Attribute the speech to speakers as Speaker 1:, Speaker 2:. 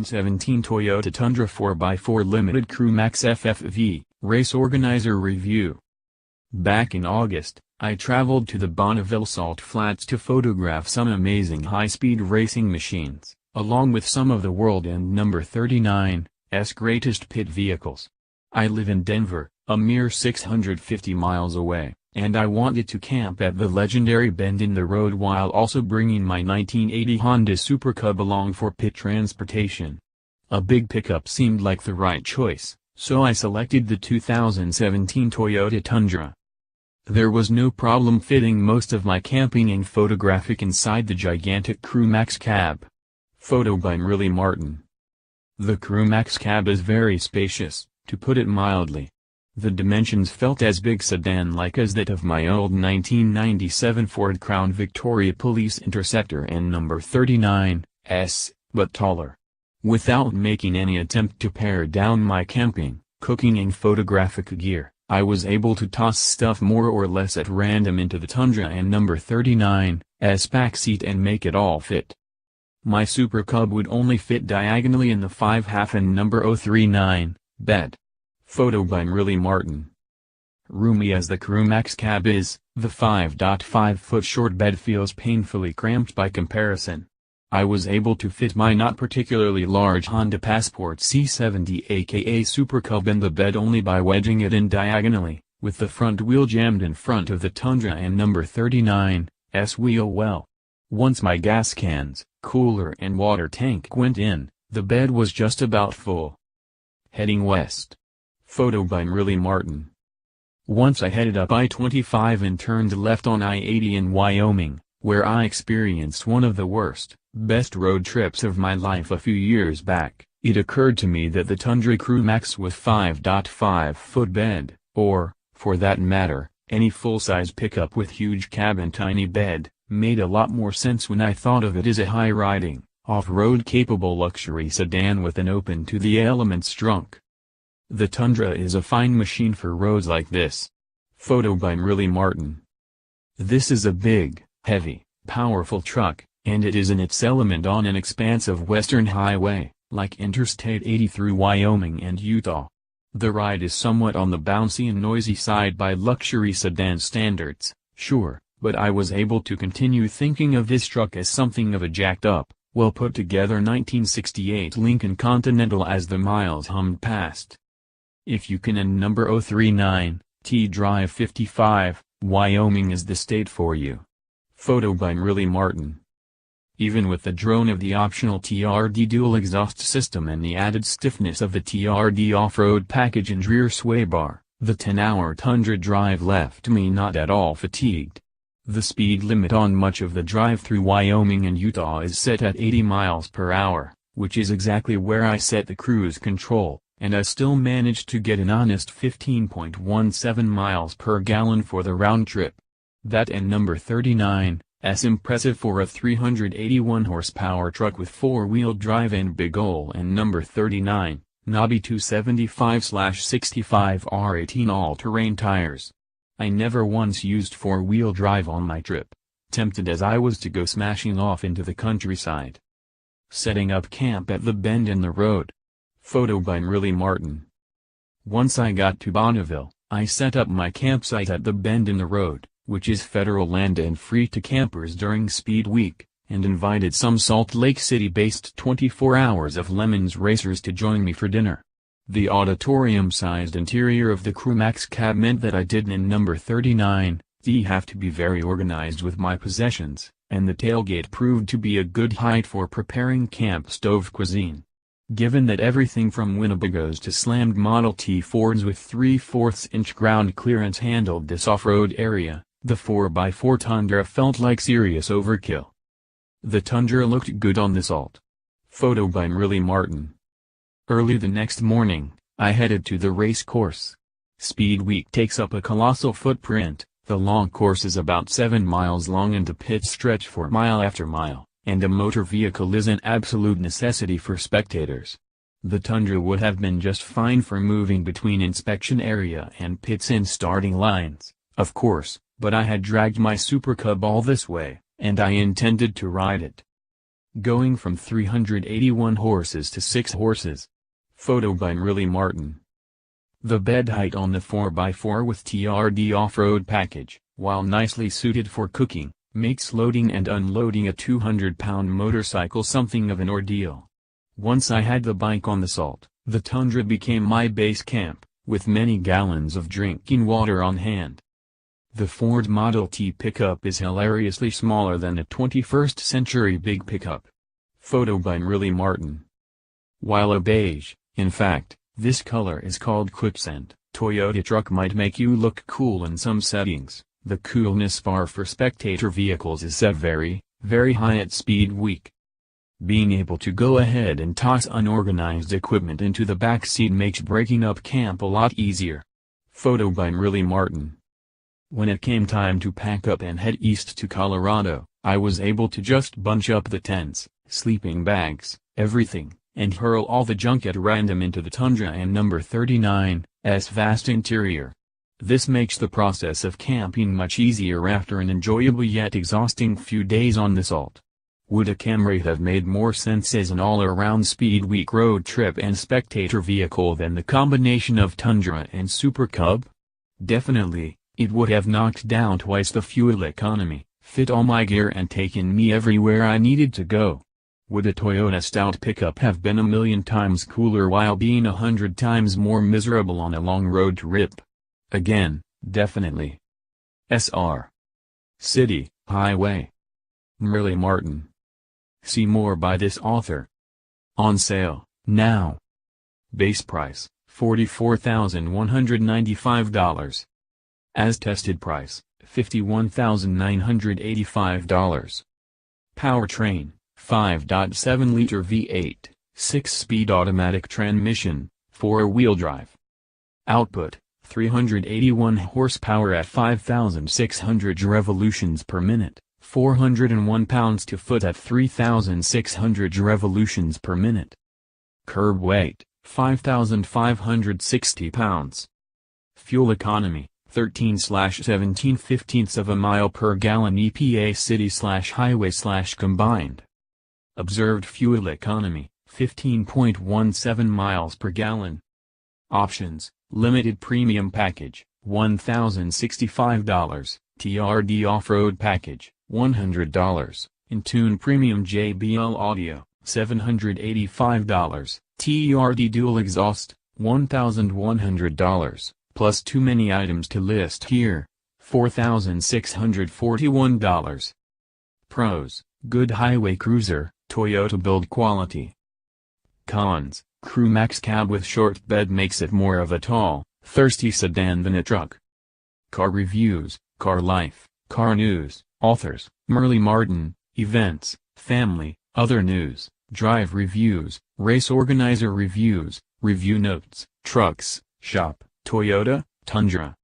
Speaker 1: 2017 Toyota Tundra 4x4 Limited Crewmax FFV, Race Organizer Review. Back in August, I traveled to the Bonneville Salt Flats to photograph some amazing high-speed racing machines, along with some of the world and number 39's greatest pit vehicles. I live in Denver, a mere 650 miles away, and I wanted to camp at the legendary bend in the road while also bringing my 1980 Honda Super Cub along for pit transportation. A big pickup seemed like the right choice, so I selected the 2017 Toyota Tundra. There was no problem fitting most of my camping and photographic inside the gigantic Crewmax cab. Photo by Murilee Martin. The Crewmax cab is very spacious, to put it mildly. The dimensions felt as big sedan-like as that of my old 1997 Ford Crown Victoria Police Interceptor and number 39's, but taller. Without making any attempt to pare down my camping, cooking and photographic gear, I was able to toss stuff more or less at random into the Tundra and number 39's backseat and make it all fit. My Super Cub would only fit diagonally in the 5.5 and number 039 bed. Photo by Murilee Martin. Roomy as the Crewmax cab is, the 5.5-foot short bed feels painfully cramped by comparison. I was able to fit my not particularly large Honda Passport C70 aka Super Cub in the bed only by wedging it in diagonally, with the front wheel jammed in front of the Tundra and number 39's wheel well. Once my gas cans, cooler and water tank went in, the bed was just about full. Heading west. Photo by Murilee Martin. Once I headed up I-25 and turned left on I-80 in Wyoming, where I experienced one of the worst, best road trips of my life a few years back, it occurred to me that the Tundra Crewmax with 5.5-foot bed, or, for that matter, any full-size pickup with huge cab and tiny bed, made a lot more sense when I thought of it as a high-riding, off-road capable luxury sedan with an open-to-the-elements trunk. The Tundra is a fine machine for roads like this. Photo by Murilee Martin. This is a big, heavy, powerful truck, and it is in its element on an expansive western highway, like Interstate 80 through Wyoming and Utah. The ride is somewhat on the bouncy and noisy side by luxury sedan standards, sure, but I was able to continue thinking of this truck as something of a jacked-up, well-put-together 1968 Lincoln Continental as the miles hummed past. If you can and number 039, T Drive 55, Wyoming is the state for you. Photo by Murilee Martin. Even with the drone of the optional TRD dual exhaust system and the added stiffness of the TRD off-road package and rear sway bar, the 10-hour Tundra drive left me not at all fatigued. The speed limit on much of the drive through Wyoming and Utah is set at 80 miles per hour, which is exactly where I set the cruise control, and I still managed to get an honest 15.17 miles per gallon for the round trip. That and number 39's impressive for a 381 horsepower truck with four-wheel drive and big ol' and number 39, knobby 275/65 R18 all-terrain tires. I never once used four-wheel drive on my trip, tempted as I was to go smashing off into the countryside. Setting up camp at the bend in the road. Photo by Murilee Martin. Once I got to Bonneville, I set up my campsite at the bend in the road, which is federal land and free to campers during Speed Week, and invited some Salt Lake City-based 24 Hours of Lemons racers to join me for dinner. The auditorium-sized interior of the Crewmax cab meant that I didn't and number 39's have to be very organized with my possessions, and the tailgate proved to be a good height for preparing camp stove cuisine. Given that everything from Winnebagos to slammed Model T Fords with 3/4-inch ground clearance handled this off-road area, the 4x4 Tundra felt like serious overkill. The Tundra looked good on the salt. Photo by Murilee Martin. Early the next morning, I headed to the race course. Speed Week takes up a colossal footprint. The long course is about 7 miles long and the pits stretch for mile after mile, and a motor vehicle is an absolute necessity for spectators. The Tundra would have been just fine for moving between inspection area and pits and starting lines, of course, but I had dragged my Super Cub all this way, and I intended to ride it. going from 381 horses to 6 horses. Photo by Murilee Martin. The bed height on the 4x4 with TRD off-road package, while nicely suited for cooking, makes loading and unloading a 200-pound motorcycle something of an ordeal. Once I had the bike on the Salt, the Tundra became my base camp, with many gallons of drinking water on hand. The Ford Model T pickup is hilariously smaller than a 21st century big pickup. Photo by Murilee Martin. While a beige, in fact, this color is called quicksand, Toyota truck might make you look cool in some settings, the coolness bar for spectator vehicles is set very, very high at Speed Week. Being able to go ahead and toss unorganized equipment into the back seat makes breaking up camp a lot easier. Photo by Murilee Martin. When it came time to pack up and head east to Colorado, I was able to just bunch up the tents, sleeping bags, everything, and hurl all the junk at random into the Tundra and number 39's vast interior. This makes the process of camping much easier after an enjoyable yet exhausting few days on the Salt. Would a Camry have made more sense as an all-around Speed Week road trip and spectator vehicle than the combination of Tundra and Super Cub? Definitely. It would have knocked down twice the fuel economy, fit all my gear and taken me everywhere I needed to go. Would a Toyota Stout pickup have been 1,000,000 times cooler while being 100 times more miserable on a long road trip? Again, definitely. SR. City, Highway. Murilee Martin. See more by this author. On sale, now. Base price, $44,195. As tested price, $51,985. Powertrain, 5.7-liter V8, 6-speed automatic transmission, 4-wheel drive. Output, 381 horsepower at 5,600 revolutions per minute, 401 pounds-to-foot at 3,600 revolutions per minute. Curb weight, 5,560 pounds. Fuel economy, 13/17/15 of a mile per gallon EPA city/highway/combined. Observed fuel economy, 15.17 miles per gallon. Options, limited premium package, $1,065, TRD off-road package, $100, in-tune premium JBL audio, $785, TRD dual exhaust, $1,100. Plus too many items to list here, $4,641. Pros, good highway cruiser, Toyota build quality. Cons, Crewmax cab with short bed makes it more of a tall, thirsty sedan than a truck. Car reviews, car life, car news, authors, Murilee Martin, events, family, other news, drive reviews, race organizer reviews, review notes, trucks, shop. Toyota Tundra.